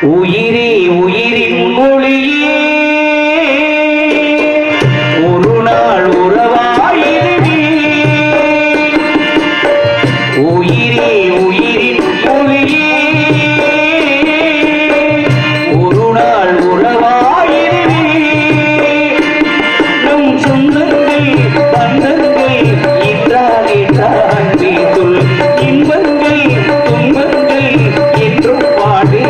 உயிரே உயிரின் ஒளியே ஒரு நாள் உறவாயிருவே. உயிரே உயிரின் ஒளியே ஒரு நாள் உறவாயிருவே. நம் சொந்தங்கள் பந்தங்கள் என்றால் என்றால் வீட்டுள் இன்பங்கள் துன்பங்கள் என்றும் பாடு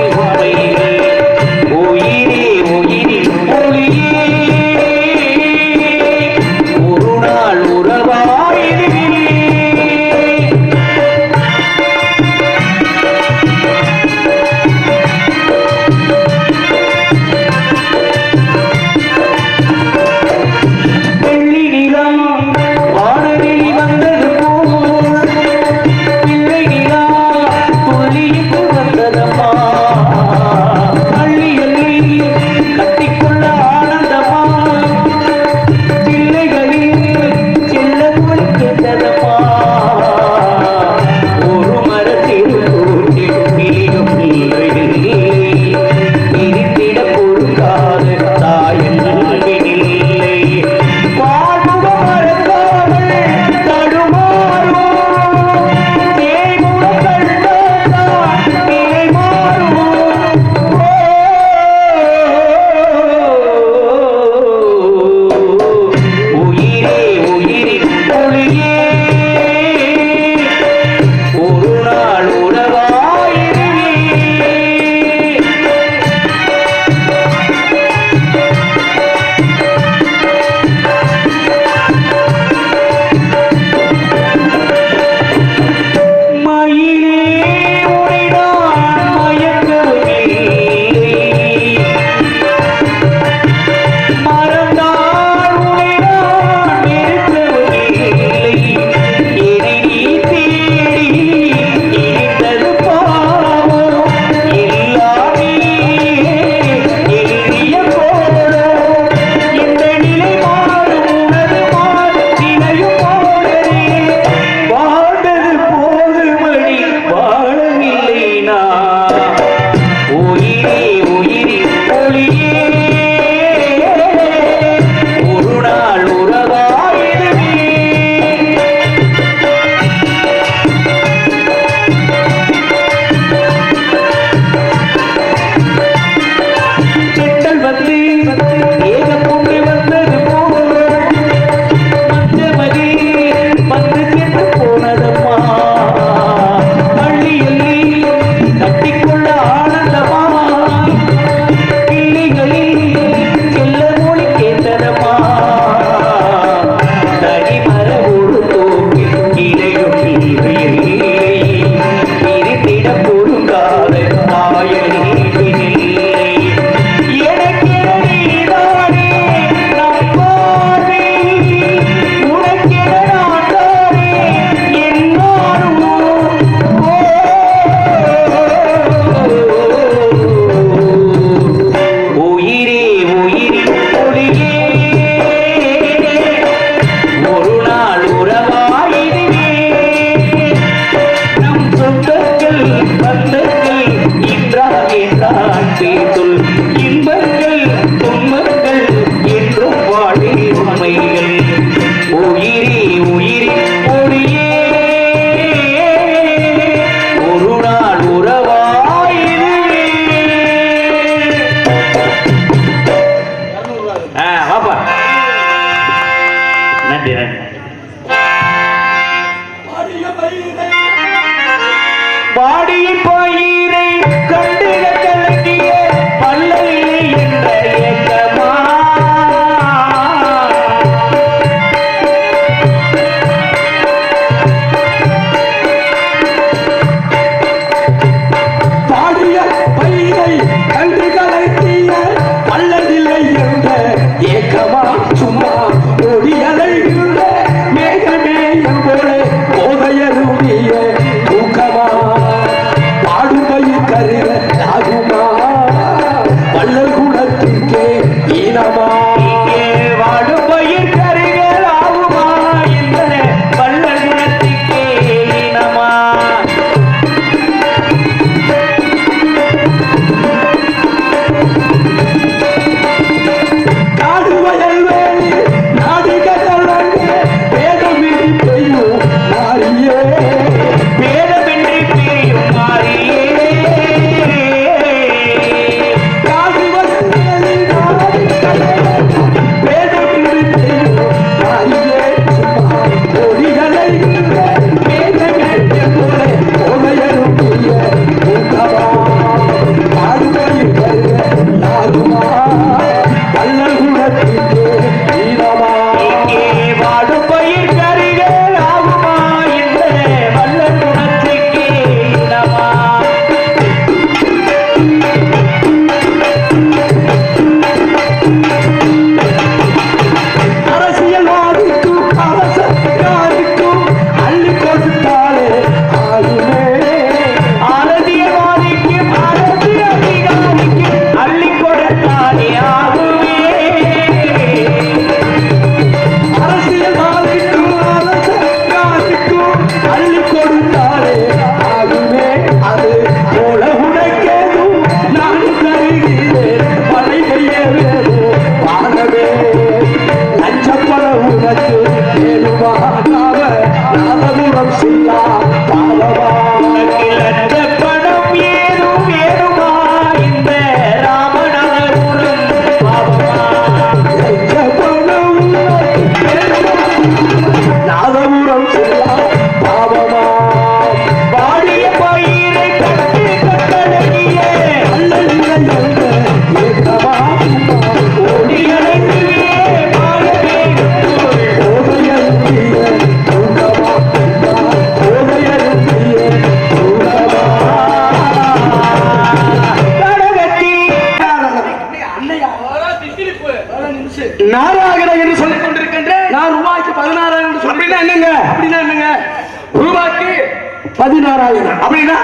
பதிநாராயணன். அப்படின்னா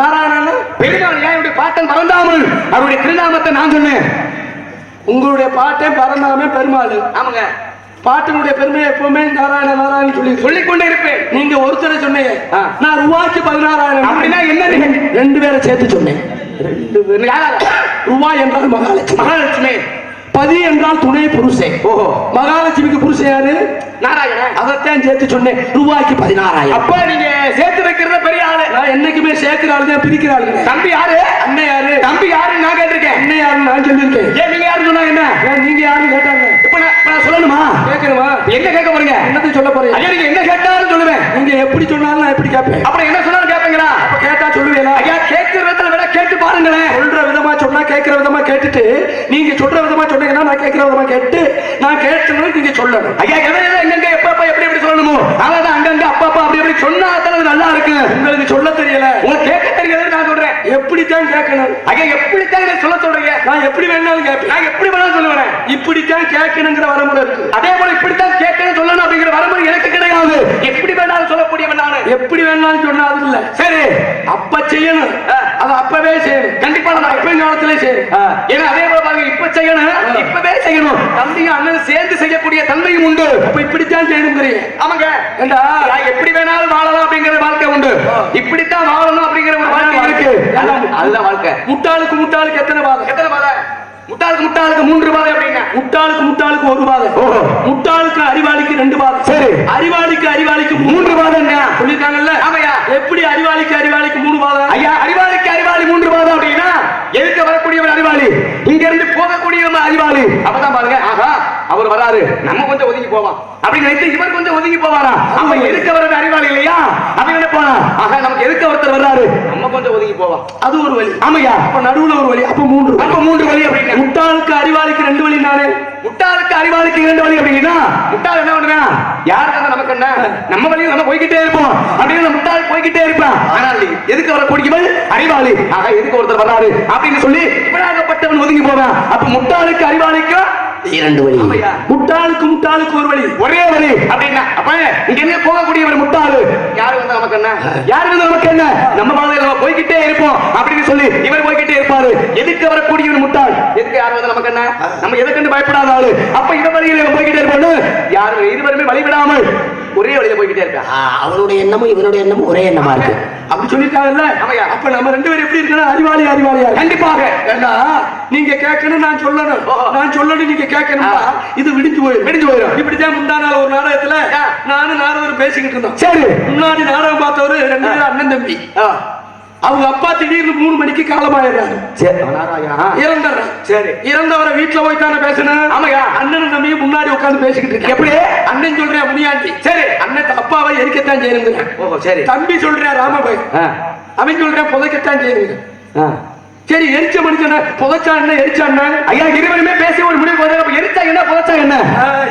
நாராயணன் பெருமாள் என்னுடைய பாட்டன் பரந்தாமல் அவருடைய திருநாமத்தை நான் சொன்னேன். உங்களுடைய பாட்டை பரந்தாமே பெருமாள். ஆமாங்க, பாட்டினுடைய பெருமையை எப்பவுமே நாராயண நாராயணன் சொல்லிக் கொண்டே இருப்பேன். நீங்க ஒருத்தரை சொன்னீங்க, நான் ரூபாய்க்கு 16,000. அப்படின்னா என்ன? ரெண்டு பேரை சேர்த்து சொன்னேன். ரூபாய் என்றால் மகாலட்சுமி. மகாலட்சுமி. பதி என்றால் துணை புருஷன். ஓஹோ, மகாலட்சுமிக்கு புருஷன் யாரு? நாராயணன். அதைத்தான் சேர்த்து சொன்னேன். ரூபாய்க்கு 16,000. அப்ப நீங்க சேர்த்து வைக்கிறத பெரிய ஆளு. நான் என்னைக்குமே சேர்க்கிற ஆளுதான், பிரிக்கிற ஆளு. தம்பி யாரு? அண்ணன் யாரு? தம்பி யாருன்னு நான் கேட்டிருக்கேன். அண்ணன் யாருன்னு நான் சொல்லியிருக்கேன். ஏன் நீங்க யாரு சொன்னா என்ன? நீங்க யாருன்னு கேட்டாங்க. இப்ப நான் சொல்லணுமா? கேட்கணுமா? என்ன கேட்க போறீங்க? என்னத்தையும் சொல்ல போறீங்க? ஐயா நீங்க என்ன கேட்டாலும் சொல்லுவேன். நீங்க எப்படி சொன்னாலும் நான் எப்படி கேட்பேன். அப்புறம் என்ன சொன்னாலும் கேட்பீங்களா? அப்ப கேட்டா சொல்லுவீங்களா? ஐயா கேட்கிற விதத்துல விட கேட்டு பாருங்களேன். சொல்ற விதமா சொன்னா கேட்கிற விதமா கேட்டுட்டு, நீங்க சொல்ற விதமா சொன்னீங்கன்னா நான் கேட்கிற விதமா கேட்டு, நான் கேட்கணும் நீங்க சொல்லணும். ஐயா எதாவது எங்கெங்க எப்ப எப்படி எப்படி சொல்லணுமோ அதான் அங்கங்க அப்பா அப்படி எப்படி சொன்னா அது நல்லா இருக்கு. உங்களுக்கு சொல்ல தெரியல, உங்களுக்கு கேட்க தெரியல. நான் சொல்றேன் எப்படித்தான் கேட்கணும். ஐயா எப்படித்தான் சொல்ல சொல்றீங்க? நான் எப்படி வேணாலும் கேட்பேன். நான் எப்படி வேணாலும் சொல்லுவேன். இப்படித்தான் கேட்கணுங்கிற வரமுறை இருக்கு. அதே போல இப்படித்தான் கேட்கணும் சொல்லணும் அப்படிங்கிற வரமுறை எனக்கு கிடையாது. எப்படி வேணாலும் சொல்லக்கூடியவன் நானு. எப்படி வேணாலும் சொன்னா அது இல்ல. சரி, அப்ப செய்யணும், அது அப்பவே செய்யணும். கண்டிப்பா நம்ம அப்ப காலத்திலே செய்யணும். ஏன்னா அதே போல பாருங்க, இப்ப செய்யணும், இப்பவே செய்யணும். தம்பியும் அண்ணன் சேர்ந்து செய்யக்கூடிய தன்மையும் உண்டு. அப்ப இப்படித்தான் செய்யணுங்கிறீங்க. ஆமாங்க, ஏண்டா எப்படி வேணாலும் வாழலாம் அப்படிங்கிற வாழ்க்கை உண்டு. இப்படித்தான் வாழணும் அப்படிங்கிற ஒரு வாழ்க்கை இருக்கு. அதுதான் வாழ்க்கை. முட்டாளுக்கு முட்டாளுக்கு எத்தனை பாதை? எத்தனை பாதை? முட்டாளுக்கு முட்டாளுக்கு 3 பாதை அப்படின்னா முட்டாளுக்கு முட்டாளுக்கு 1 பாதை. முட்டாளுக்கு அறிவாளிக்கு 2 பாதை. சரி, அறிவாளிக்கு அறிவாளிக்கு 3 பாதை சொல்லிருக்காங்கல்ல. ஆமையா, எப்படி அறிவாளிக்கு அறிவாளிக்கு 3 பாதை? ஐயா அறிவாளிக்கு அறிவாளி 3 பாதை அப்படின்னா எதுக்கு வரக்கூடியவன் அறிவாளி, இங்க இருந்து போகக்கூடியவன் அறிவாளி. அப்பதான் பாருங்க, ஆஹா அவர் வராரு, நம்ம கொஞ்சம் ஒதுங்கி போவான் அப்படின்னு நினைத்து இவர் கொஞ்சம் ஒதுங்கி போவாரா. அப்ப எதுக்கு வர்றது அறிவாளி இல்லையா? அப்படி நினைப்பானா, ஆஹா நமக்கு எதுக்கு ஒருத்தர் வர்றாரு, நம்ம கொஞ்சம் ஒதுங்கி போவான். அது ஒரு வழி. ஆமையா, அப்ப நடுவுல ஒரு வழி. அப்ப 3 வழி அப்படின்னு. முட்டாளுக்கு அறிவாளிக்கு 2 வழி நானே. முட்டாளுக்கு அறிவாளிக்கு 2 வழி அப்படின்னா முட்டாள் என்ன பண்ணுவேன், யாருக்கு நமக்கு என்ன, நம்ம வழியும் நம்ம போய்கிட்டே இருப்போம் அப்படின்னு முட்டாள் போய்கிட்டே இருப்பான். ஆனால் எதுக்கு வரக்கூடியவள் அறிவாளி. ஆக எதுக்கு ஒருத்தர் வர்றாரு அப்படின்னு சொல்லி இவனாகப்பட்டவன் ஒதுங்கி போவான். அப்ப முட்டாளுக்கு அறிவாளிக்கு 2 வழி. முட்டாளுக்கு முட்டாளுக்கு 1 வழி, ஒரே வழி அப்படின்னா அப்ப இங்க என்ன போகக்கூடியவர் முட்டாளு, யாரு வந்து நமக்கு என்ன, யாரு வந்து நமக்கு என்ன, நம்ம பாதையில நம்ம போய்கிட்டே இருப்போம் அப்படின்னு சொல்லி இவர் போய்கிட்டே இருப்பாரு. எதுக்கு வரக்கூடியவர் முட்டாள், எதுக்கு யாரு வந்து நமக்கு என்ன, நம்ம எதுக்கு பயப்படாத ஆளு. அப்ப இவ வழியில போய்கிட்டே இருப்பாரு. யாரு இருவருமே வழிவிடாமல் ஒரே வழியில போய்கிட்டே இருப்பான். அவனுடைய எண்ணமும் இவனுடைய எண்ணமும் ஒரே எண்ணமா இருக்கு. அப்படி சொல்லிருக்காங்கல்ல. அப்ப நம்ம 2 பேரும் எப்படி இருக்கணும், அறிவாளி அறிவாளியா. கண்டிப்பாக. ஏண்டா நீங்க கேட்கணும், நான் சொல்லணும், நான் சொல்லணும், நீங்க கேட்கணும். இது விடிஞ்சு போயிடும். இப்படிதான் முந்தா நாள் ஒரு நாடகத்துல நானும் நாரதரும் பேசிக்கிட்டு இருந்தோம். சரி, முன்னாடி நாடகம் பார்த்தவரு 2 பேரும் அண்ணன் தம்பி. அவங்க அப்பா திடீர்னு 3 மணிக்கு காலமாயிடுறாரு. இறந்துடுறாரு. சரி, இறந்தவரை வீட்டுல போய் தானே பேசணும். ஆமையா, அண்ணன் தம்பியும் முன்னாடி உட்கார்ந்து பேசிக்கிட்டு இருக்கு. எப்படி அண்ணன் சொல்றேன் முனியாண்டி. சரி, அண்ணன் அப்பாவை எரிக்கத்தான் செய்யணுங்க. ஓ சரி. தம்பி சொல்றேன் ராமபாய், அவன் சொல்றேன் புதைக்கத்தான் செய்யணுங்க. சரி, எரிச்ச மனுஷன புதைச்சா என்ன, எரிச்சா என்ன? ஐயா இருவருமே பேசி ஒரு முடிவு போது எரிச்சா என்ன புதைச்சா என்ன?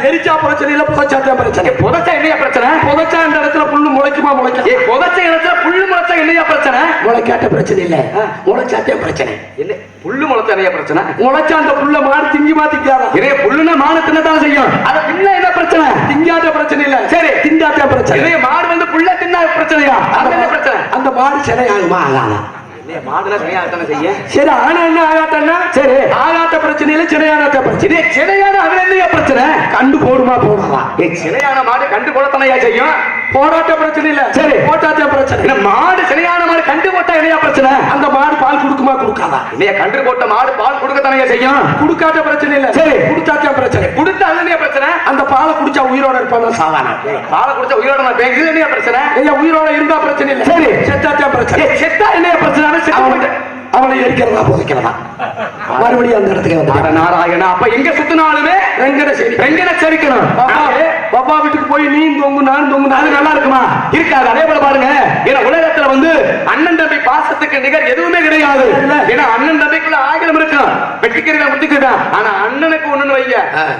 எரிச்சா பிரச்சனை இல்ல, புதைச்சாத்தான் பிரச்சனை. புதைச்சா என்னையா பிரச்சனை? புதைச்சா இந்த இடத்துல புல்லு முளைக்குமா முளைக்க? புதைச்ச இடத்துல புல்லு முளைச்சா என்னையா பிரச்சனை? முளைக்காட்ட பிரச்சனை இல்ல, முளைச்சாத்தான் பிரச்சனை. என்ன புல்லு முளைச்சா என்னையா பிரச்சனை? முளைச்சா அந்த புல்ல மாடு திங்குமா திங்காதா? இதே புல்லுனா மாடு தின்னதான் செய்யும். அத தின்ன என்ன பிரச்சனை? திங்காத பிரச்சனை இல்ல. சரி, திங்காத பிரச்சனை. இதே மாடு வந்து புல்ல தின்னா பிரச்சனையா? அது என்ன பிரச்சனை? அந்த மாடு சினை ஆகுமா ஆகாதா? சரி, ஆனா என்ன ஆகாட்டா? சரி, ஆகாட்ட பிரச்சனையில சினையான பிரச்சனை. சினையான அது என்னையா பிரச்சனை? கண்டு போடுமா போடாதா? சினையான மாடு கண்டு போடத்தனையா செய்யும். போடாட்ட பிரச்சனை இல்ல. சரி, போட்டாட்ட பிரச்சனை. மாடு சினையான மாடு கண்டு போட்டா என்னையா பிரச்சனை? அந்த மாடு பால் கொடுக்குமா கொடுக்காதா? இல்லையா, கண்டு போட்ட மாடு பால் கொடுக்கத்தனையா செய்யும். கொடுக்காட்ட பிரச்சனை இல்ல. சரி, கொடுத்தாச்சா பிரச்சனை. கொடுத்தா அது பிரச்சனை? அந்த பாலை குடிச்சா உயிரோட இருப்பாங்க சாவானா? பாலை குடிச்சா உயிரோட இது என்னையா பிரச்சனை? உயிரோட இருந்தா பிரச்சனை இல்ல. சரி, செத்தாச்சா பிரச்சனை. செத்தா என்னையா பிரச்சனை? அவனை எரிக்கிறதா புதைக்கிறதா? மறுபடியும் அந்த இடத்துக்கு வந்து நாராயணா. அப்ப எங்க சுத்தினாலுமே ரெங்கனை சரிக்கணும். பாப்பா வீட்டுக்கு போய் நீ தொங்கு நான் தொங்கு, அது நல்லா இருக்குமா? இருக்காது. அதே போல பாருங்க, ஏன்னா உலகத்துல வந்து அண்ணன் தம்பி பாசத்துக்கு நிகர் எதுவுமே கிடையாது. ஏன்னா அண்ணன் தம்பிக்குள்ள ஆகிரம் இருக்கும், வெட்டிக்கிறதா முட்டிக்கிறதா. ஆனா அண்ணனுக்கு ஒண்ணுன்னு வைங்க,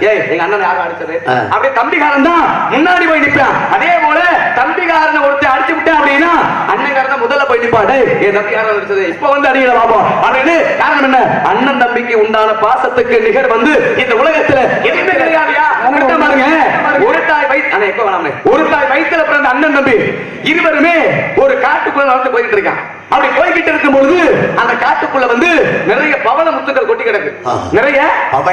ஏய் எங்க அண்ணன் யாரும் அடிச்சது அப்படியே தம்பிகாரன் தான் முன்னாடி போய் நிற்பான். அதே போல தம்பிகாரனை ஒருத்தர் அடிச்சு விட்டேன் அப்படின்னா அண்ணன்காரன் முதல்ல போய் நிற்பாடு. ஏன் தம்பிகாரன் அடிச்சது இப்ப வந்து அடிக்கல பாப்போம் அப்படின்னு. காரணம் என்ன? அண்ணன் தம்பிக்கு உண்டான பாசத்துக்கு நிகர் வந்து இந்த உலகத்துல எதுவுமே கிடையாதுயா. பாருங்க, ஒரு தாய் வயித்துல பிறந்த அண்ணன் தம்பி இருவருமே ஒரு காட்டுக்குள்ள நடந்து போயிட்டு இருக்கான். அப்படி போய்கிட்டு இருக்கும் பொழுது அந்த காட்டுக்குள்ள வந்து நிறைய பவள முத்துக்கள் கொட்டி கிடக்கு. நிறைய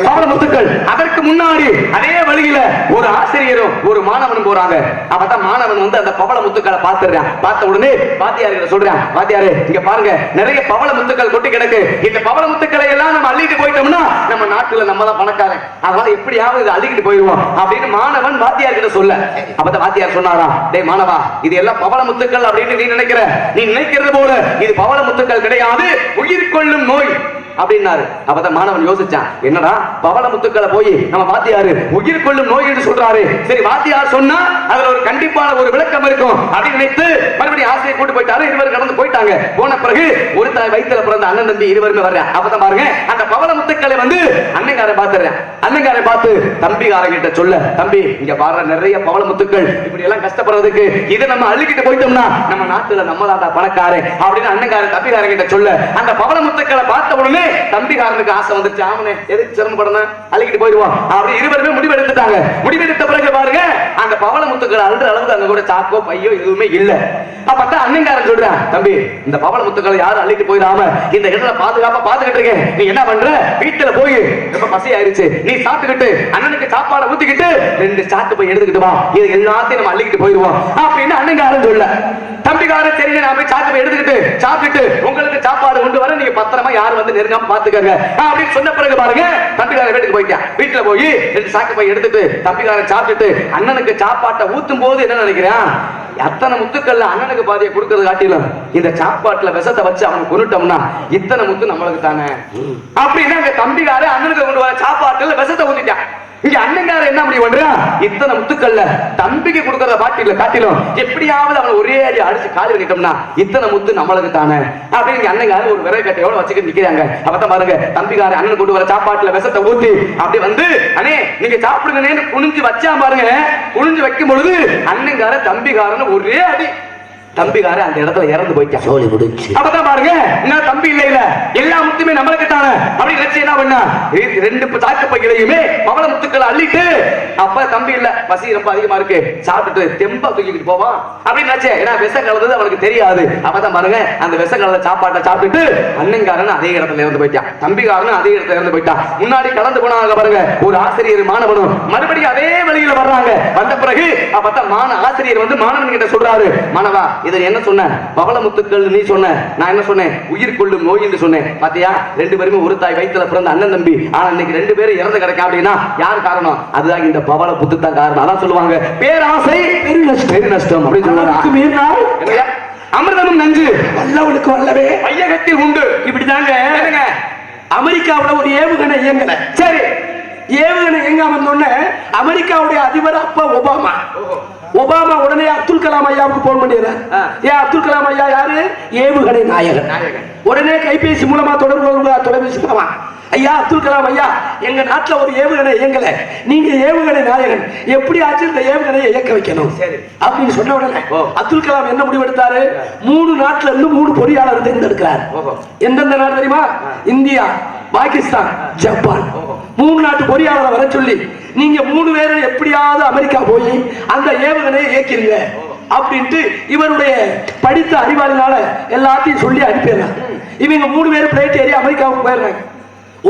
பவள முத்துக்கள். அதற்கு முன்னாடி அதே வழியில ஒரு ஆசிரியரும் ஒரு மாணவனும் போறாங்க. அப்பதான் மாணவன் வந்து அந்த பவள முத்துக்களை பார்த்துறான். பார்த்த உடனே வாத்தியார் சொல்றான், வாத்தியாரே இங்க பாருங்க நிறைய பவள முத்துக்கள் கொட்டி கிடக்கு. இந்த பவள முத்துக்களை எல்லாம் நம்ம அள்ளிட்டு போயிட்டோம்னா நம்ம நாட்டுல நம்ம தான் பணக்காரன். அதனால எப்படியாவது இதை அள்ளிக்கிட்டு போயிடுவோம் அப்படின்னு மாணவன் வாத்தியார் கிட்ட சொல்ல. அப்பதான் வாத்தியார் சொன்னாரா, டேய் மாணவா இது எல்லாம் பவள முத்துக்கள் அப்படின்னு நீ நினைக்கிறது போல இது பவள முத்துக்கள் கிடையாது, உயிர் கொள்ளும் நோய் அப்படின்னாரு. அப்பதான் மாணவன் யோசிச்சான், என்னடா பவள முத்துக்களை போய் நம்ம வாத்தியாரு உயிர் கொள்ளும் நோய் என்று சொல்றாரு. சரி வாத்தியார் சொன்னா அதுல ஒரு கண்டிப்பான ஒரு விளக்கம் இருக்கும் அப்படின்னு நினைத்து மறுபடியும் ஆசிரியர் கூட்டு போயிட்டாரு. இருவரும் கடந்து போயிட்டாங்க. போன பிறகு ஒரு தாய் வயித்துல பிறந்த அண்ணன் தம்பி இருவருமே வர்றேன். அப்பதான் பாருங்க அந்த பவள முத்துக்களை வந்து அண்ணங்காரை பாத்துறேன். அண்ணங்காரை பார்த்து தம்பிகாரன் கிட்ட சொல்ல, தம்பி இங்க பாரு நிறைய பவள முத்துக்கள், இப்படி எல்லாம் கஷ்டப்படுறதுக்கு இதை நம்ம அள்ளிக்கிட்டு போயிட்டோம்னா நம்ம நாட்டுல நம்ம தான் பணக்காரன் அப்படின்னு அண்ணங்காரன் தம்பிகாரன் கிட்ட சொல்ல, அந்த பவள முத்துக்களை பார்த்த உடனே தம்பிகாரனுக்கு ஆசை வந்துருச்சு. ஆமனே எதுக்கு சிரமப்படணும், அள்ளிக்கிட்டு போயிடுவோம் அப்படி இருவருமே முடிவெடுத்துட்டாங்க. முடிவெடுத்த பிறகு பாருங்க அந்த பவள முத்துக்கள் அழுற அளவுக்கு அங்க கூட சாக்கோ பையோ எதுவுமே இல்ல. அப்பதான் அண்ணங்காரன் சொல்றேன், தம்பி இந்த பவள முத்துக்களை யாரும் அள்ளிட்டு போயிடாம இந்த இடத்துல பாதுகாப்பா பாத்துக்கிட்டு இருக்கேன். நீ என்ன பண்ற, வீட்டுல போய் ரொம்ப பசி ஆயிருச்சு, நீ சாப்பிட்டுக்கிட்டு அண்ணனுக்கு சாப்பாடை ஊத்திக்கிட்டு 2 சாக்கு போய் எடுத்துக்கிட்டு வா, இது எல்லாத்தையும் நம்ம அள்ளிக்கிட்டு போயிடுவோம் அப்படின்னு அண்ணங்காரன் சொல்ல. தம்பிகாரன் சரி நான் போய் சாக்கு போய் எடுத்துக்கிட்டு சாப்பிட்டுட்டு உங்களுக்கு சாப்பாடு கொண்டு வர, நீங்க பத்திரமா யாரும் வந்து நெருங்காம பாத்துக்கங்க அப்படின்னு சொன்ன பிறகு பாருங்க தம்பிகாரன் வீட்டுக்கு போயிட்டான். வீட்டுல போய் 2 சாக்கு போய் எடுத்துட்டு தம்பிகாரன் சாப்பிட்டுட்டு அண்ணனுக்கு சாப்பாட்டை ஊத்தும் போது என்ன நினைக்கிறேன், அத்தனை முத்துக்கள்ல அண்ணனுக்கு பாதியை கொடுக்கறது காட்டிலும் இந்த சாப்பாட்டுல விஷத்தை வச்சு அவனை கொண்டுட்டோம்னா இத்தனை முத்து நம்மளுக்கு தானே அப்படின்னா அங்க தம்பிகார அண்ணனுக்கு கொண்டு வர சாப்பாட்டுல விஷத்தை ஊத்திட்டான். இங்க அண்ணங்கார என்ன அப்படி பண்றான், இத்தனை முத்துக்கள்ல தம்பிக்கு கொடுக்கறத பாட்டில காட்டிலும் எப்படியாவது அவனை ஒரே அடி அடிச்சு காலி பண்ணிட்டோம்னா இத்தனை முத்து நம்மளுக்கு தானே அப்படின்னு அண்ணங்கார ஒரு விரை கட்டையோட வச்சுக்கிட்டு நிக்கிறாங்க. அப்பதான் பாருங்க தம்பிகார அண்ணன் கொண்டு வர சாப்பாட்டுல விஷத்தை ஊத்தி அப்படி வந்து அண்ணே நீங்க சாப்பிடுங்கன்னு குனிஞ்சு வச்சா பாருங்க. குனிஞ்சு வைக்கும் பொழுது அண்ணங்கார தம்பிகாரன்னு ஒரே அடி, தம்பிகார அந்த இடத்துல இறந்து போயிட்டான். சோழி முடிச்சு. அப்பதான் பாருங்க என்ன தம்பி இல்ல எல்லா முத்துமே நம்மளுக்கு தானே அப்படி நினைச்சு என்ன பண்ணா 2 சாக்கு பைகளையுமே பவள முத்துக்களை அள்ளிட்டு, அப்ப தம்பி இல்ல பசி ரொம்ப அதிகமா இருக்கு சாப்பிட்டுட்டு தெம்பா தூக்கிட்டு போவான் அப்படின்னு நினைச்சேன். ஏன்னா விஷம் கலந்தது அவனுக்கு தெரியாது. அப்பதான் பாருங்க அந்த விஷம் கலந்த சாப்பாட்டை சாப்பிட்டுட்டு அண்ணங்காரன் அதே இடத்துல இறந்து போயிட்டான். தம்பிகாரன் அதே இடத்துல இறந்து போயிட்டான். முன்னாடி கலந்து போனாங்க பாருங்க ஒரு ஆசிரியர் மாணவனும் மறுபடியும் அதே வழியில வர்றாங்க. வந்த பிறகு அப்பதான் ஆசிரியர் வந்து மாணவன் கிட்ட சொல்றாரு, மாணவா இதை என்ன சொன்ன, பவள முத்துக்கள் நீ சொன்ன, நான் என்ன சொன்னேன், உயிர் கொள்ளும் நோய் என்று சொன்னேன். பாத்தியா 2 பேருமே ஒரு தாய் வயித்துல பிறந்த அண்ணன் தம்பி, ஆனா இன்னைக்கு 2 பேரும் இறந்து கிடக்க அப்படின்னா யார் காரணம், அதுதான் இந்த பவள முத்து தான் காரணம். அதான் சொல்லுவாங்க பேராசை பெருநஷ்டம் அப்படின்னு சொல்லுவாங்க. அமிர்தமும் நஞ்சு வல்லவனுக்கு வல்லவே வையகத்தில் உண்டு. இப்படிதாங்க அமெரிக்காவோட ஒரு ஏவுகணை இயங்கல. சரி ஏவுகணை இயங்காம இருந்தோடனே அமெரிக்காவுடைய அதிபர் அப்ப ஒபாமா உடனே அப்துல் கலாம் ஐயாவுக்கு போன் பண்ணிடுறார். ஏன் அப்துல் கலாம் ஐயா யாரு, ஏவுகணை நாயகன். உடனே கைபேசி மூலமா தொலைபேசி மூலமா ஐயா அப்துல் கலாம் ஐயா எங்க நாட்டுல ஒரு ஏவுகணை இயங்கல, நீங்க ஏவுகணை நாயகன், எப்படி ஆச்சு இந்த ஏவுகணையை இயக்க வைக்கணும் அப்படின்னு சொன்ன உடனே அப்துல் கலாம் என்ன முடிவெடுத்தாரு, 3 நாட்டுல இருந்து 3 பொறியாளர் தேர்ந்தெடுக்கிறார். எந்தெந்த நாடு தெரியுமா, இந்தியா, பாகிஸ்தான், ஜப்பான். 3 நாட்டு பொறியாளரை வர சொல்லி நீங்க 3 பேரும் எப்படியாவது அமெரிக்கா போய் அந்த ஏவுகணையை இயக்கிறீங்க அப்படின்ட்டு இவருடைய படித்த அறிவாளினால எல்லாத்தையும் சொல்லி அனுப்பிடுறாங்க. இவங்க 3 பேரும் பிளைட் ஏறி அமெரிக்காவுக்கு போயிடுறாங்க.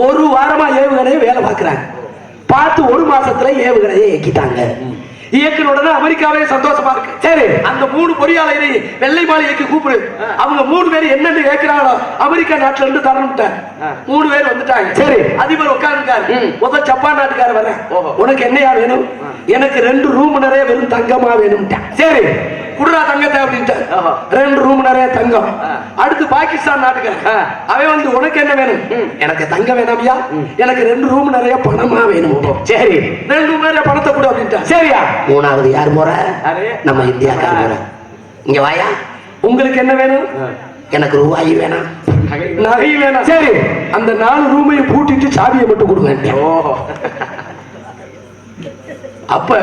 1 வாரமா ஏவுகணையை வேலை பார்க்கிறாங்க. பார்த்து 1 மாசத்துல ஏவுகணையை இயக்கிட்டாங்க. இயக்கின உடனே அமெரிக்காவே சந்தோஷமா இருக்கு. சரி அந்த 3 பொறியாளரை வெள்ளை மாளிகைக்கு கூப்பிடு, அவங்க 3 பேர் என்னென்ன கேட்கிறாங்களோ அமெரிக்கா நாட்டுல இருந்து தரணும். 3 பேர் வந்துட்டாங்க. சரி அதிபர் உட்கார்ந்துருக்காரு. முதல் ஜப்பான் நாட்டுக்கார வர, உனக்கு என்னையா வேணும், எனக்கு 2 ரூம் நிறைய வெறும் தங்கமா வேணும். சரி குடுறா தங்கத்தை அப்படின்ட்டு 2 ரூம் நிறைய தங்கம். அடுத்து பாகிஸ்தான் நாட்டுக்கார அவன் வந்து உனக்கு என்ன வேணும், எனக்கு தங்கம் வேணாமியா, எனக்கு 2 ரூம் நிறைய பணமா வேணும். சரி 2 ரூம் நிறைய பணத்தை கொடு அப்படின்ட்டு. சரியா 3வது யார் முறை, நம்ம இந்தியாக்கார முறை. இங்க வாயா, உங்களுக்கு என்ன வேணும், எனக்கு ரூபாய் வேணாம், நகை வேணாம். சரி அந்த 4 ரூமையும் பூட்டிட்டு சாவியை மட்டும் கொடுங்க. அப்ப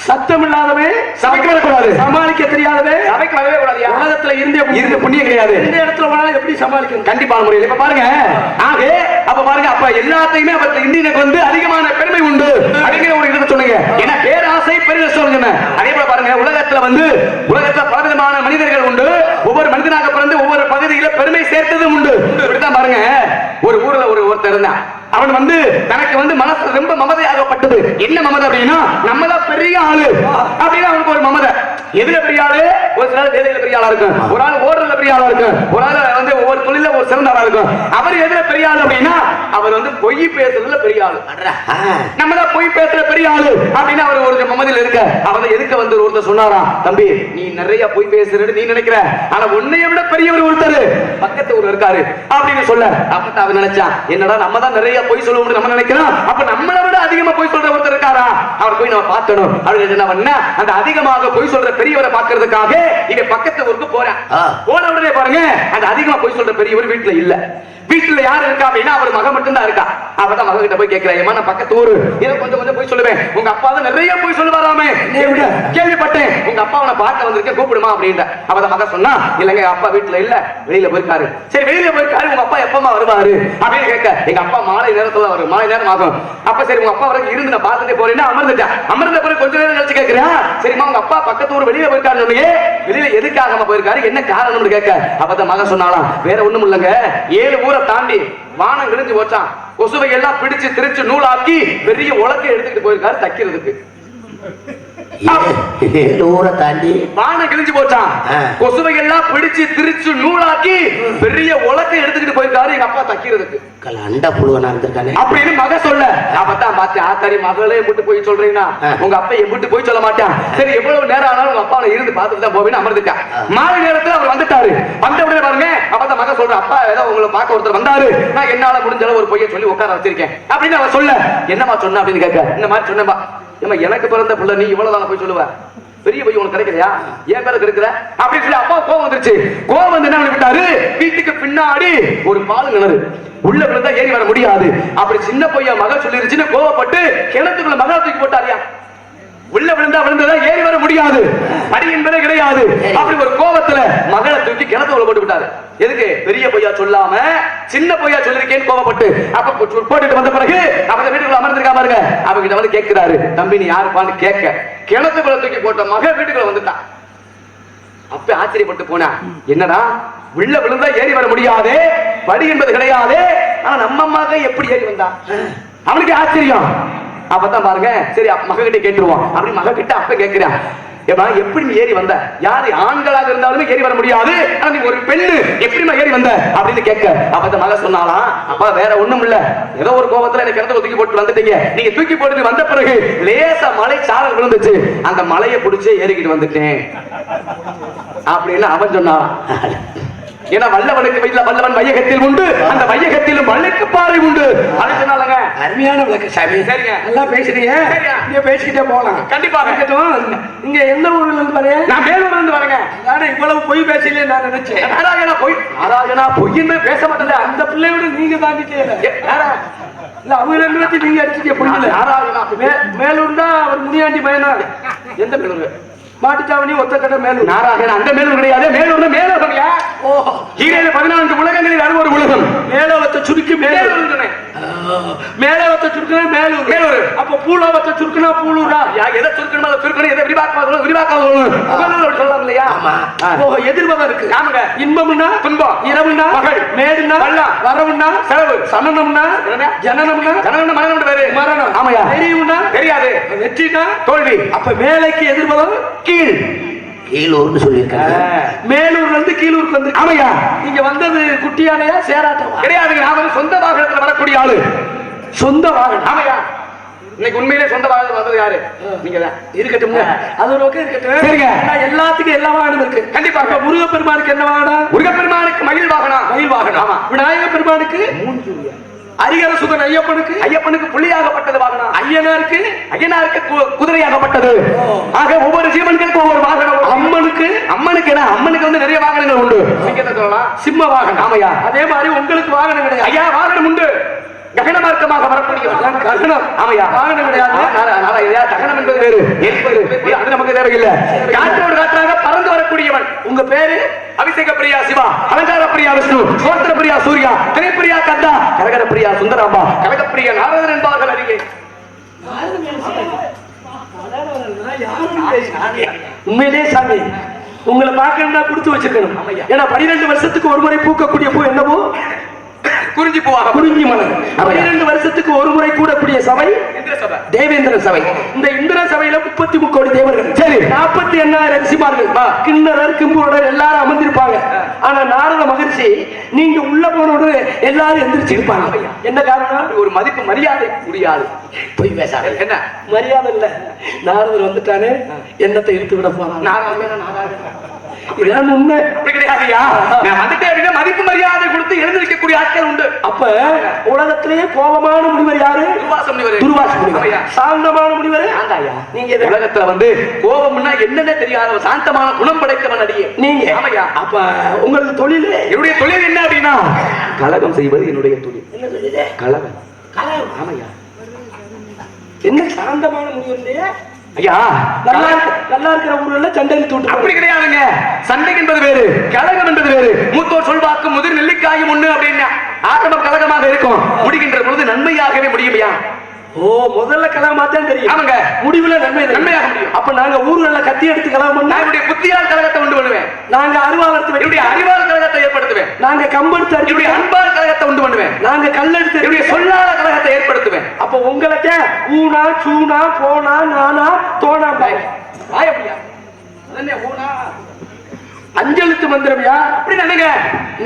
சத்தம் இல்லாதவன் சபைக்கு வரக்கூடாது, சமாளிக்க தெரியாதவன் சபைக்கு வரவே கூடாது. உலகத்துல இருந்த புண்ணியம் கிடையாது. இந்த இடத்துல போனாலும் எப்படி சமாளிக்கணும், கண்டிப்பான முறையில். இப்ப பாருங்க அப்ப பாருங்க அப்ப எல்லாத்தையுமே இந்தியனுக்கு வந்து அதிகமான பெருமை உண்டு அப்படிங்கிற ஒரு இடத்தை சொன்னீங்க. ஏன்னா பேராசை பெரிய நஷ்டம் சொன்னேன். அதே போல பாருங்க, உலகத்துல பலவிதமான மனிதர்கள் உண்டு. ஒவ்வொரு மனிதனாக பிறந்து ஒவ்வொரு பகுதியில பெருமை சேர்த்ததும் உண்டு. இப்படித்தான் பாருங்க, ஒரு ஊர்ல ஒருத்தர் இருந்தான். அவன் தனக்கு மனசு ரொம்ப மமதையாகப்பட்டது. என்ன மமதை அப்படின்னா, நம்ம தான் பெரிய ஆளு அப்படின்னு அவனுக்கு ஒரு மமதை. எதுல பெரிய ஆளு? ஒரு சில வேலையில பெரிய ஆளா இருக்கும், ஒரு ஆள் ஓடுறதுல பெரிய ஆளா இருக்கும், ஒரு ஆள் ஒவ்வொரு தொழில ஒரு சிறந்த ஆளா இருக்கும். அவர் எதுல பெரிய ஆளு அப்படின்னா, அவர் பொய் பேசுறதுல பெரிய ஆளு. நம்ம தான் பொய் பேசுற பெரிய ஆளு அப்படின்னு அவர் ஒரு மமதியில இருக்க. அவர் எதுக்கு ஒருத்தர் சொன்னாராம், தம்பி நீ நிறைய பொய் பேசுறன்னு நீ நினைக்கிற, ஆனா உன்னைய விட பெரியவர் ஒருத்தர் பக்கத்து ஊர்ல இருக்காரு அப்படின்னு சொல்ல. அப்ப அவன் நினைச்சான், என்னடா நம்ம தான் நிறைய பொய் சொல்லுவோம்னு நம்ம நினைக்கிறோம், அப்ப நம்மளை விட அதிகமா பொய் சொல்ற ஒருத்தர் இருக்காரா, அவர் போய் நம்ம பார்க்கணும் அப்படின்னு அந்த அதிகமாக பொய் சொல்ற பெரியவரை பார்க்கிறதுக்காக இவன் பக்கத்து ஊருக்கு போறான். போன உடனே பாருங்க, அந்த அதிகமா பொய் சொல்ற பெரியவர் வீட்டுல இல்ல. வீட்டுல யாரு இருக்கா அப்படின்னா அவர் மகன் மட்டும் தான் இருக்கா. அப்பதான் மகன் கிட்ட போய் கேட்கிறேன், ஏமா நான் பக்கத்து ஊரு, இதை கொஞ்சம் போய் சொல்லுவேன், உங்க அப்பா தான் நிறைய போய் சொல்லுவாராமே, கேள்விப்பட்டேன், உங்க அப்பா அவனை பார்க்க வந்திருக்கேன் கூப்பிடுமா அப்படின்ற. அப்பதான் மகன் சொன்னா, இல்லங்க அப்பா வீட்டுல இல்ல, வெளியில போயிருக்காரு. சரி வெளியில போயிருக்காரு, உங்க அப்பா எப்பமா வருவாரு அப்படின்னு கேட்க, எங்க அப்பா மாலை நேரத்துல வரும், மாலை நேரம் ஆகும். அப்ப சரி உங்க அப்பா வரைக்கும் இருந்து நான் பார்த்துட்டே போறேன்னா அமர்ந்துட்டேன். அமர்ந்த பிறகு கொஞ்ச நேரம் கழிச்சு கேட்கிறேன், சரிமா உங்க அப்பா பக்கத்து ஊர் வெளியில போயிருக்காரு சொன்னீங்க, வெளியில எதுக்காக போயிருக்காரு, என்ன காரணம்னு கேட்க. அப்பதான் மகன் சொன்னாலாம், வேற ஒண்ணும் இல்லங்க, 7 ஊரை தாண்டி வானம் கிழிஞ்சு போச்சான், கொசுவை எல்லாம் பிடிச்சு திரிச்சு நூலாக்கி பெரிய உலக்கை எடுத்துக்கிட்டு போயிருக்காரு தைக்கிறதுக்கு. 7 ஊரை தாண்டி வானம் கிழிஞ்சு போச்சான், கொசுவை எல்லாம் பிடிச்சு திரிச்சு நூலாக்கி பெரிய உலக்கை எடுத்துக்கிட்டு போயிருக்காரு எங்க அப்பா தைக்கிறதுக்கு. அண்ட புழுவனா இருந்திருக்கானே அப்படின்னு மக சொல்ல. அப்பதான் பார்த்தேன், ஆத்தாரி மகளே எம்பிட்டு போய் சொல்றீங்கன்னா உங்க அப்பா எம்பிட்டு போய் சொல்ல மாட்டான். சரி எவ்வளவு நேரம் ஆனாலும் உங்க அப்பா இருந்து பார்த்துட்டு தான் போவேன்னு அமர்ந்துட்டான். மாலை நேரத்துல அவர் வந்துட்டாரு. வந்த உடனே பாருங்க, அப்பதான் மக சொல்ற, அப்பா ஏதோ உங்களை பார்க்க ஒருத்தர் வந்தாரு, நான் என்னால முடிஞ்ச அளவு ஒரு பொய்யை சொல்லி உட்கார வச்சிருக்கேன் அப்படின்னு அவர் சொல்ல. என்னமா சொன்ன அப்படின்னு கேட்க, இந்த மாதிரி சொன்னப்பா, ஏமா எனக்கு பிறந்த பிள்ளை நீ இவ்வளவுதான் போய் சொல்லுவ, பெரிய பையன் உனக்கு கிடைக்கலையா, ஏன் பேருக்கு இருக்கிற அப்படின்னு சொல்லி அப்பா கோவம் வந்துருச்சு. கோவம் வந்து என்ன பண்ணிவிட்டாரு, வீட்டுக்கு பின்னாடி ஒரு பால் கிணறு, உள்ள விழுந்தா ஏறி வர முடியாது. அப்படி சின்ன பையன் மகள் சொல்லிருச்சுன்னு கோவப்பட்டு கிணத்துக்குள்ள மகளை தூக்கி போட்டாரியா. உள்ள விழுந்ததா ஏறி வர முடியாது, அடி என்பதே கிடையாது. அப்படி ஒரு கோவத்துல மகளை தூக்கி கிணத்துக்குள்ள போட்டு விட்டாரு. எதுக்கு? பெரிய பொய்யா சொல்லாம சின்ன பொய்யா சொல்லிருக்கேன்னு கோவப்பட்டு. அப்ப போட்டுட்டு வந்த பிறகு அவங்க வீட்டுக்குள்ள அமர்ந்திருக்கா பாருங்க, அவங்க கேட்கிறாரு, தம்பி நீ யாருப்பான்னு கேட்க, கிணத்துக்குள்ள தூக்கி போட்ட மக வீட்டுக்குள்ள வந்துட்டான். அப்ப ஆச்சரியப்பட்டு போனா, என்னடா உள்ள விழுந்தா ஏறி வர முடியாது, படி என்பது கிடையாது, ஆனா நம்ம மக எப்படி ஏறி வந்தா, அவனுக்கு ஆச்சரியம். அப்பதான் பாருங்க, சரி மக கிட்ட கேட்டுருவோம் அப்படி மக கிட்ட அப்ப கேட்கிறான், ஏமா எப்படி நீ ஏறி வந்த, யாரு ஆண்களாக இருந்தாலுமே ஏறி வர முடியாது, ஆனா நீ ஒரு பெண்ணு எப்படிமா ஏறி வந்த அப்படின்னு கேட்க. அப்பதான் மக சொன்னாலாம், அப்பா வேற ஒண்ணும் இல்ல, ஏதோ ஒரு கோபத்துல எனக்கு கிணத்துல தூக்கி போட்டு வந்துட்டீங்க, நீங்க தூக்கி போட்டு வந்த பிறகு லேசா மலை சாரல் விழுந்துச்சு, அந்த மலையை பிடிச்சு ஏறிக்கிட்டு வந்துட்டேன் அப்படின்னு அவன் சொன்னான். ஏன்னா வல்லவனுக்கு வல்லவன் வையகத்தில் உண்டு, அந்த வையகத்திலும் வள்ளுக்கு பாறை உண்டு. சொன்னாலங்க அருமையான விளக்கம் சாமி. சரிங்க, நல்லா பேசுறீங்க, நீங்க பேசிக்கிட்டே போகலாம். கண்டிப்பா இருக்கட்டும். நீங்க எந்த ஊர்ல இருந்து வரீங்க? நான் வேலூர்ல இருந்து வரேங்க. நானே இவ்வளவு பொய் பேசலையே நான் நினைச்சேன். நாராயணா பொய்ன்னு பேச மாட்டேன், அந்த பிள்ளையோட நீங்க தாண்டிட்டே இல்ல, அவங்க 2 பேர்த்தையும் நீங்க அடிச்சுட்டே பொய்யில. நாராயணா மேலூர் தான் அவர் முனியாண்டி பையனா. எந்த மேலூர்? மாட்டுச்சாவணி ஒத்தக்கட்ட மேலூர். நாராயணா அந்த மேலூர் கிடையாது, மேலூர்ல மேலோகம்யா. ஓ, ஈரேழு 14 உலகங்களில் அது ஒரு உலகம். மேலோகத்தை சுருக்கி மேலூர், மேலோகத்தை சுருக்குனா மேலூர். மேலூர் அப்ப பூலோகத்தை சுருக்குனா பூலூரா? எதை சுருக்கணுமோ அதை சுருக்கணும், எதை விரிவாக்க சொல்லலாம் இல்லையா? எதிர்வகம் இருக்கு. ஆமாங்க. இன்பம்னா துன்பம், இரவுனா பகல், மேடுனா பள்ளம், வரவுனா செலவு, சனனம்னா ஜனனம்னா ஜனனம் மரணம் வேறு மரணம். ஆமையா. தெரியும்னா தெரியாது, வெற்றினா தோல்வி. அப்ப மேலைக்கு எதிர்வகம் கீழ், கீழூர்னு சொல்லியிருக்காங்க. மேலூர்ல இருந்து கீழூருக்கு வந்து. ஆமையா. நீங்க வந்தது குட்டியானையா சேராட்டமா? கிடையாதுங்க, நான் வந்து சொந்த வாகனத்துல வரக்கூடிய ஆளு. சொந்த வாகனம்? ஆமையா. இன்னைக்கு உண்மையிலே சொந்த வாகனத்துல வந்தது யாரு? நீங்க தான். இருக்கட்டும், அது ஒரு பக்கம் இருக்கட்டும். சரிங்க. எல்லாத்துக்கும் எல்லா வாகனம் இருக்கு. கண்டிப்பா. முருகப்பெருமானுக்கு என்ன வாகனம்? முருகப்பெருமானுக்கு மயில் வாகனம். மயில் வாகனம். ஆமா. விநாயக பெருமானுக்கு ஹரிஹர சுதன் ஐயப்பனுக்கு புள்ளியாகப்பட்டது வாகனம். ஐயனாருக்கு குதிரையாகப்பட்டது. ஆக ஒவ்வொரு ஜீவன்களுக்கு ஒவ்வொரு வாகனம். அம்மனுக்கு வந்து நிறைய வாகனங்கள் உண்டு. சிம்ம வாகனம். ஆமையா. அதே மாதிரி உங்களுக்கு வாகனம் கிடையாது. ஐயா வாகனம் உண்டு, ககன மார்க்கமாக வரக்கூடிய ககனம். ஆமையா. வாகனம் கிடையாது. ககனம் என்பது வேறு, அது நமக்கு தேவையில்லை. காற்றோடு காற்றாக பறந்து வரக்கூடியவன். உங்க பேரு? அபிஷேக பிரியா சிவா, அலங்கார பிரியா விஷ்ணு, சோத்திர பிரியா சூர்யா, திரைப்பிரியா கந்தா, கரகர பிரியா சுந்தராம்பா, கனகப்பிரியா நாரதன் என்பார்கள். அறிவே உண்மையிலே சாமி உங்களை பார்க்கணும்னா கொடுத்து வச்சிருக்கணும். ஏன்னா 12 வருஷத்துக்கு ஒரு முறை பூக்கக்கூடிய பூ என்னவோ குறிஞ்சி பூவாக குறிஞ்சி மலர். 12 வருஷத்துக்கு ஒரு முறை கூடக்கூடிய சபை தேவேந்திர சபை. இந்த இந்திர சபையில 33 கோடி தேவர்கள், சரி 48,000 ரிஷிமார்கள், கிண்ணறர் கிம்புரர் எல்லாரும் அமர்ந்திருப்பாங்க. ஆனா நாரத மகர்ஷி நீங்க உள்ள போனோடு எல்லாரும் எந்திரிச்சு இருப்பாங்க. என்ன காரணம்? ஒரு மதிப்பு மரியாதை முடியாது. போய் பேசாத. என்ன மரியாதை இல்ல, நாரதர் வந்துட்டானே என்னத்தை இழுத்து விட போறான். இதான் உண்மை. அப்படி கிடையாதுயா. நான் வந்துட்டேன் அப்படின்னா மதிப்பு மரியாதை கொடுத்து எழுந்திருக்கக்கூடிய ஆட்கள் உண்டு. அப்ப உலகத்திலேயே கோபமான முனிவர் யாரு? துர்வாச முனிவர். துர்வாச முனிவர். சாந்தமான முனிவர் நீங்க. உலகத்துல வந்து கோபம்னா என்னன்னே தெரியாத சாந்தமான குணம் படைத்தவன் அடியே நீங்க. ஆமையா. அப்ப உங்களுக்கு தொழில், என்னுடைய தொழில் என்ன அப்படின்னா கலகம் செய்வது என்னுடைய தொழில். என்ன தொழில்? கலகம். கலகம். ஆமையா. என்ன சாந்தமான முனிவர் இல்லையா? ஐயா, நல்லா இருக்கிற ஊர்ல சண்டையில் தூட்டு. அப்படி கிடையாதுங்க. சண்டை என்பது வேறு, கலகம் என்பது வேறு. மூத்தோர் சொல்வாக்கு முதிர் நெல்லிக்காயும் ஒண்ணு அப்படின்னா ஆரம்பம் கலகமாக இருக்கும், முடிகின்ற பொழுது நன்மையாகவே முடியுமையா. ஓ, முதல்ல கலகமா தான் தெரியும். ஆமாங்க. முடிவுல நன்மையாக முடியும். அப்ப நாங்க ஊர்ல கத்தி எடுத்து கலகம் பண்ணா என்னுடைய புத்தியால் கலகத்தை உண்டு பண்ணுவேன். நாங்க அறிவாளத்தை என்னுடைய அறிவால் கலகத்தை ஏற்படுத்துவேன். நாங்க கம்பெடுத்து என்னுடைய அன்பால் கலகத்தை உண்டு பண்ணுவேன். நாங்க கல்லெடுத்து என்னுடைய சொல்லாத கலகத்தை ஏற்படுத்துவேன். அப்ப உங்களுக்கு ஊனா சூனா போனா நானா தோனா வாயப்படியா அதனே ஊனா அஞ்செழுத்து மந்திரம்யா. அப்படி நினைங்க.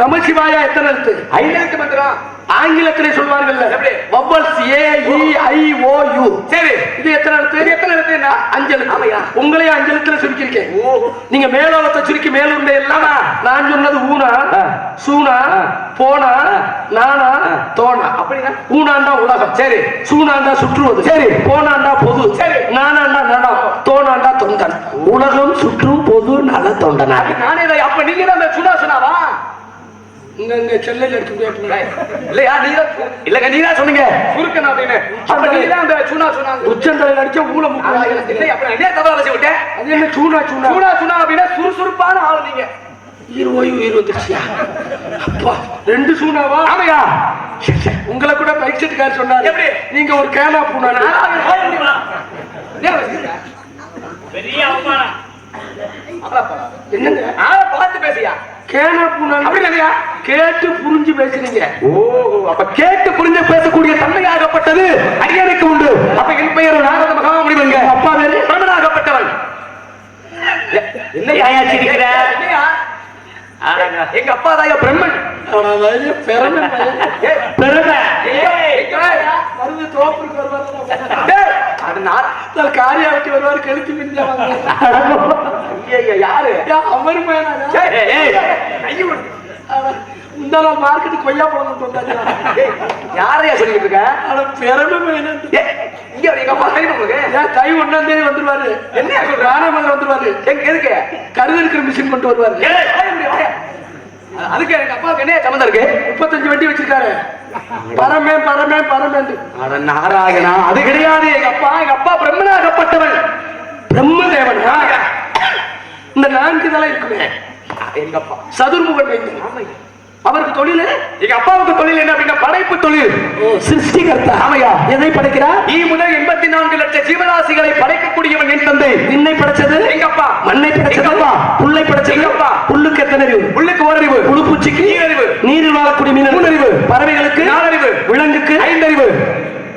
நமசிவாயா எத்தனை எழுத்து? 5 எழுத்து மந்திரம். ஆங்கிலத்திலே சொல்வார்கள் எப்படி? Vowels AEIOU. சரி, இது எத்தனை எழுத்து? எத்தனை எழுத்து? என்ன? 5 எழுத்து. ஆமையா. உங்களையும் 5 எழுத்துல சுருக்கிருக்கேன். ஓஹோ. நீங்க மேலோகத்தை சுருக்கி மேலுண்டை எல்லாம் நான் சொன்னது ஊனா சூனா போனா நானா தோனா. அப்படின்னா ஊனாண்டா உலகம், சரி. சூனாண்டா சுற்றுவது, சரி. போனாண்டா பொது, சரி. நானாண்டா நடம், தோனாண்டா தொண்டன். உலகம் சுற்றும் பொது நல தொண்டனா. நானே அப்ப நீங்க தான் அந்த சுனா சுனாவா? இங்க செல்லையில எடுத்து இல்லையா? இல்லங்க, நீங்க தான் சொன்னீங்க சுருக்கணும் அப்படின்னு. அப்ப நீங்க தான் அந்த சுனா சுனா உச்சந்தலையில் அடிச்ச ஊழ முக்கியம். இல்லை, அப்ப என்ன தவறு வச்சு விட்டேன்? அது என்ன சூனா சூனா சுனா சுனா அப்படின்னா சுறுசுறுப்பான ஆளு நீங்க. உயிர் வந்துருச்சியா? அப்பா 2 சூனாவா? ஆமையா. உங்களை கூட பைக் செட்டுக்கார் சொன்னாரு. எப்படி? நீங்க ஒரு கேனா பூனா. பெரிய அவமானம். என்னங்க பார்த்து பேசியா? கேனா பூனா அப்படி இல்லையா? கேட்டு புரிஞ்சு பேசுறீங்க. ஓ, அப்ப கேட்டு புரிஞ்சு பேசக்கூடிய தன்மையாகப்பட்டது அரியனுக்கு உண்டு. அப்ப என் பெயர் நாரத மகாமுனிவங்க. அப்பா வேறு பிரமனாகப்பட்டவன். என்ன எங்க அப்பா தாயா பிரம்மன். காரியாவட்டி வருவாரு, கழுத்து மிஞ்சா யாரு? அவரு இந்த நாள் மார்க்கெட்டு கொய்யா பழம் யாரையா சொல்லிட்டு இருக்க? பெருமை எங்க அப்பா கை தை 1ஆம் தேதி வந்துருவாரு. என்ன ராணமலை வந்துருவாரு. எதுக்கு? கருதலுக்கு மிஷின் கொண்டு வருவாரு. அதுக்கு எங்க அப்பாவுக்கு என்ன சம்மந்தம் இருக்கு? 35 வண்டி வச்சிருக்காரு. பரமே பரமே பரமே. நாராயணா, அது கிடையாது. எங்க அப்பா பிரம்மனாகப்பட்டவன். பிரம்மதேவன். இந்த 4 தலை இருக்குமே எங்க அப்பா சதுர்முகன் வைத்து. அவருக்கு தொழில், எங்க அப்பாவுக்கு தொழில் என்ன அப்படின்னா படைப்பு தொழில். சிருஷ்டிகர்த்தா. ஆமையா. எதை படைக்கிறார்? முதல் 84 லட்சம் ஜீவராசிகளை படைக்கக்கூடியவன் என் தந்தை. விண்ணை படைச்சது எங்க அப்பா. மண்ணை படைச்சது அப்பா. புல்லை படைச்சது எங்க அப்பா. புல்லுக்கு எத்தனை அறிவு? புல்லுக்கு 1 அறிவு. புழுப்பூச்சிக்கு 2 அறிவு. நீரில் வாழக்கூடிய மீன் 3 அறிவு. பறவைகளுக்கு 4 அறிவு. விலங்குக்கு 5 அறிவு.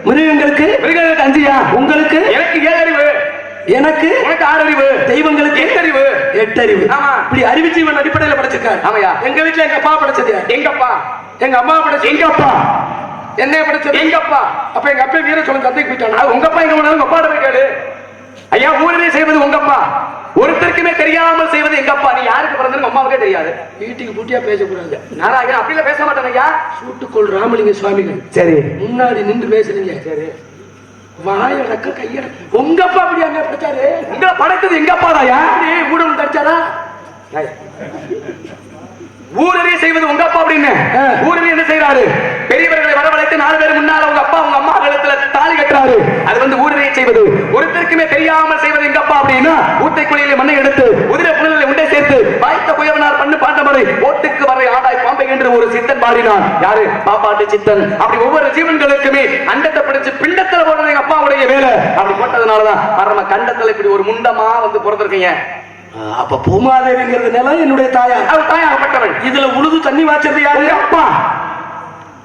மிருகங்களுக்கு 5. உங்களுக்கு எனக்கு 7 அறிவு. எனக்கு 6 அறிவு. தெய்வங்களுக்கு 8 அறிவு. 8 அறிவு. ஆமா. இப்படி அறிவு ஜீவன் அடிப்படையில் படைச்சிருக்காரு. ஆமையா. எங்க வீட்டுல எங்க அப்பா படைச்சது. எங்க அப்பா. எங்க அம்மா படைச்சது. எங்க அப்பா. என்ன படைச்சது. எங்க அப்பா. அப்ப எங்க அப்பா வீர சொல்ல சந்தைக்கு போயிட்டாங்க. உங்க அப்பா எங்க போனாலும் அப்பாட போய் கேளு. ஐயா, ஊரே செய்வது உங்க அப்பா, ஒருத்தருக்குமே தெரியாமல் செய்வது எங்க அப்பா. நீ யாருக்கு பிறந்தது அம்மாவுக்கே தெரியாது. வீட்டுக்கு பூட்டியா பேசக்கூடாது. நாராயணன் அப்படிலாம் பேச மாட்டேன் ஐயா. சூட்டுக்கோள் ராமலிங்க சுவாமிகள். சரி. முன்னாடி நின்று பேசுறீங்க. சரி. வாயடக்க கையட. உங்க அப்பா அப்படி அங்க படைச்சாரு. உங்களை படைத்தது எங்க அப்பா தாயா? ஊடம் தடிச்சாரா? ஊரறிய செய்வது உங்க அப்பா அப்படின்னு. ஊரறிய என்ன செய்யறாரு? பெரியவர்களை வரவழைத்து 4 பேர் முன்னால உங்க அப்பா உங்க அம்மா கழுத்துல தாலி கட்டுறாரு. அது வந்து ஊரறிய செய்வது. ஒருத்தருக்குமே தெரியாமல் செய்வது எங்க அப்பா அப்படின்னா ஊத்தை குழியில மண்ணை எடுத்து உதிர புனலில் உண்டை சேர்த்து வாய்த்த குயவனார் பண்ணு பாண்டமரை ஓட்டுக்கு வரை ஆடாய் பாம்பை என்று ஒரு சித்தன் பாடினான் யாரு பாப்பாட்டு சித்தன் அப்படி ஒவ்வொரு ஜீவன்களுக்குமே அண்டத்தை பிடிச்சு பிண்டத்துல போடுறது எங்க அப்பாவுடைய வேலை அப்படி போட்டதுனாலதான் பரம கண்டத்துல இப்படி ஒரு முண்டமா வந்து பிறந்திருக்கீங்க அப்ப பூமாதேவிங்கிறது நிலம் என்னுடைய தாயார் அவர் தாயாகப்பட்டவள் இதுல உழுது தண்ணி வாய்ச்சது யாரு எங்க அப்பா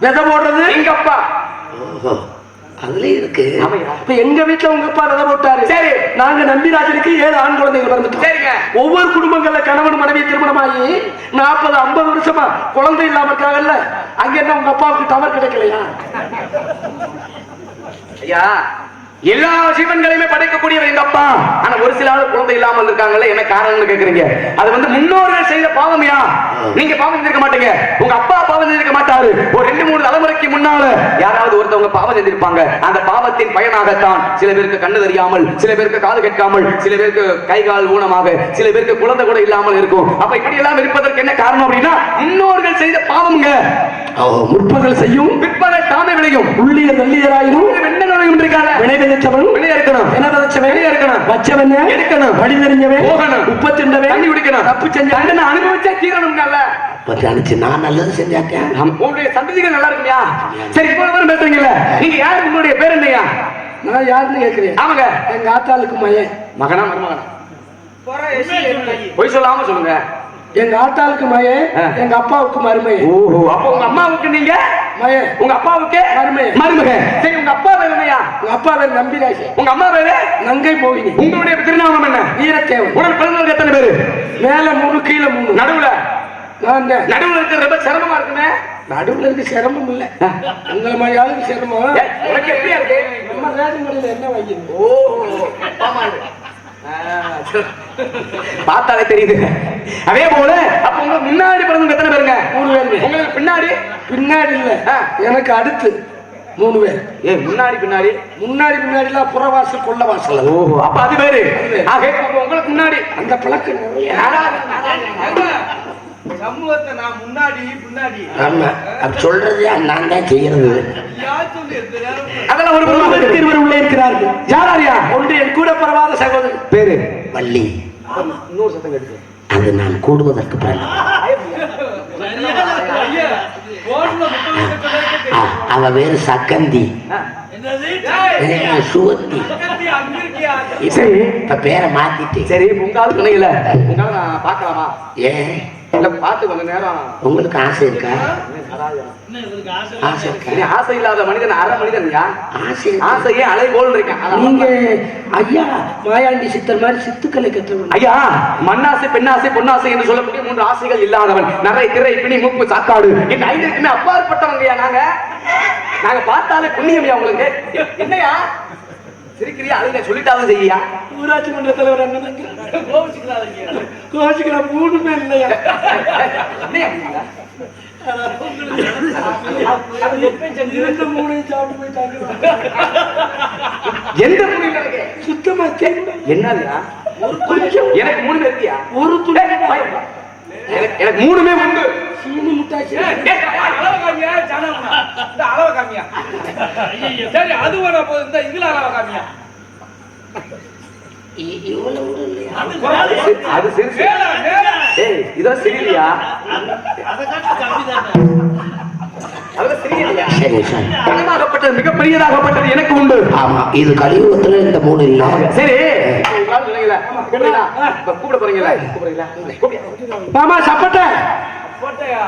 விதை போடுறது எங்க அப்பா அதுல இருக்கு ஆமையா. இப்ப எங்க வீட்டுல உங்க அப்பா விதை போட்டாரு சரி நாங்க நம்பிராஜனுக்கு 7 ஆண் குழந்தைகள் பிறந்துட்டோம் சரிங்க ஒவ்வொரு குடும்பங்கள்ல கணவன் மனைவி திருமணமாகி 40-50 வருஷமா குழந்தை இல்லாம இருக்காங்கல்ல அங்க என்ன உங்க அப்பாவுக்கு டவர் கிடைக்கலையா ஐயா எல்லா ஜீவன்களையுமே படைக்கக்கூடியவர் எங்க அப்பா ஆனா ஒரு சில ஆள் குழந்தை இல்லாமல் இருக்காங்கல்ல என்ன காரணம்னு கேக்குறீங்க அது வந்து முன்னோர்கள் செய்த பாவம்யா நீங்க பாவம் செஞ்சிருக்க மாட்டீங்க உங்க அப்பா பாவம் செஞ்சிருக்க மாட்டாரு ஒரு 2-3 தலைமுறைக்கு முன்னால யாராவது ஒருத்தவங்க பாவம் செஞ்சிருப்பாங்க அந்த பாவத்தின் பயனாகத்தான் சில பேருக்கு கண்ணு தெரியாமல் சில பேருக்கு காது கேட்காமல் சில பேருக்கு கை கால் ஊனமாக சில பேருக்கு குழந்தை கூட இல்லாமல் இருக்கும் அப்ப இப்படி எல்லாம் இருப்பதற்கு என்ன காரணம் அப்படின்னா முன்னோர்கள் செய்த பாவம்ங்க முற்பகல் செய்யும் பிற்பகல் தாமே விளையும் உள்ளிய நல்லியராயினும் என்ன நுழையும் இருக்காங்க வினைவிதைச்சவன் வெளியே இருக்கணும் என்ன விதைச்சவன் வெளியே இருக்கணும் வச்சவன் எடுக்கணும் வழி தெரிஞ்சவன் போகணும் உப்ப திண்டவன் தண்ணி குடிக்கணும் தப்பு செஞ்ச தண்டனை அனுபவிச்சா தீரணும்னால நினைச்சு நான் நல்லது செஞ்சாட்டேன் உங்களுடைய சந்ததிகள் நல்லா இருக்குயா சரி இப்போ வரும் பேசுறீங்கல்ல நீங்க யாரு உங்களுடைய பேர் என்னையா நான் யாருன்னு கேட்கிறேன் ஆமாங்க எங்க ஆத்தாளுக்கு மயன் மகனா மருமகனா பொய் சொல்லாம சொல்லுங்க எங்க ஆத்தாளுக்கு மயன் எங்க அப்பாவுக்கு மருமையன் ஓஹோ அப்ப உங்க அம்மாவுக்கு நீங்க மயன் உங்க அப்பாவுக்கு மருமையன் மருமகன் சரி உங்க அப்பா பேர் என்னையா உங்க அப்பா பேர் நம்பிராஜன் உங்க அம்மா பேரு நங்கை மோகினி உங்களுடைய திருநாமம் என்ன வீரத்தேவன் உடல் பிறந்தவங்க எத்தனை பேரு மேல 3 கீழே 3 நடுவுல நான் தான் நடுவுல இருக்கிற ரொம்ப சிரமமா இருக்குமே நடுவுல இருக்கு சிரமம் இல்ல உங்களை மாதிரி ஆளுக்கு சிரமம் ஏய், உனக்கு எப்படியா இருக்கு நம்ம ரேடிங் கடையில என்ன வைக்கணும் ஓ ஆமா பார்த்தாலே தெரியுது அதே போல அப்ப உங்க முன்னாடி பிறந்தவங்க எத்தனை பேருங்க 3 பேருங்க உங்களுக்கு பின்னாடி பின்னாடி இல்ல எனக்கு அடுத்து 3 பேர் முன்னாடி பின்னாடி பின்னாடிலாம் புறவாசல் கொள்ள வாசல் ஓஹோ அப்ப அது பேரு ஆக அப்ப உங்களுக்கு முன்னாடி அந்த பழக்கம் நிறைய சமூகத்தை நான் முன்னாடி பின்னாடி ஆமா அப்படி சொல்றது நான் தான் செய்யறது அதெல்லாம் ஒரு குடும்பத்துக்கு இருவர் உள்ளே இருக்கிறார்கள் யாராரியா ஒன்று என் கூட பரவாத சகோதரி பேரு வள்ளி இன்னொரு சத்தம் கேட்டு அது நான் கூடுவதற்கு பிறகு அவ வேறு சக்கந்தி சுவத்தி சரி இப்ப பேரை மாத்திட்டேன் சரி உங்கால் துணையில உங்கால நான் பார்க்கலாமா ஏன் இல்ல பார்த்து கொஞ்ச நேரம் உங்களுக்கு ஆசை இருக்கா ஆசை இருக்கா நீ ஆசை இல்லாத மனிதன் அரை மனிதன்யா ஆசை ஆசையே அலை போல் இருக்கேன் நீங்க ஐயா மாயாண்டி சித்தர் மாதிரி சித்துக்களை கற்றவன் ஐயா மண்ணாசை பெண்ணாசை பொன்னாசை என்று சொல்லக்கூடிய 3 ஆசைகள் இல்லாதவன் நரை திரை பிணி மூப்பு சாக்காடு இந்த 5 இருக்குமே அப்பாற்பட்டவங்கயா நாங்க பார்த்தாலே புண்ணியம்யா உங்களுக்கு என்னையா சிரிக்கிறியா அழுங்க சொல்லிட்டாலும் செய்யா ஊராட்சி மன்ற தலைவர் அண்ணன் கோச்சிக்கலாம் 3 பேர் இல்லையா என்னையா இருந்த 3 சாப்பிட்டு போயிட்டாங்க எந்த புண்ணியம் எனக்கு சுத்தமா என்னதுயா கொஞ்சம் எனக்கு 3 பேர் இருக்கியா ஒரு துணை எனக்கு 3மே உண்டு சீனி முட்டாச்சு அளவு காமியா சரி அது வேணா போதும் இந்த இதுல அளவு காமியா இவ்வளவு இல்லையா அது சிரிச்சு ஏய் இதான் சிரிலியா அதெல்லாம் சிரியலையா சரி சரி பணமாகப்பட்டது மிகப்பெரியதாகப்பட்டது எனக்கு உண்டு ஆமா இது கலியுகத்துல இந்த 3 இல்ல சரி கூப்பிட போறீங்களா கூப்பிடுறீங்களா மாமா சப்பட்ட போட்டையா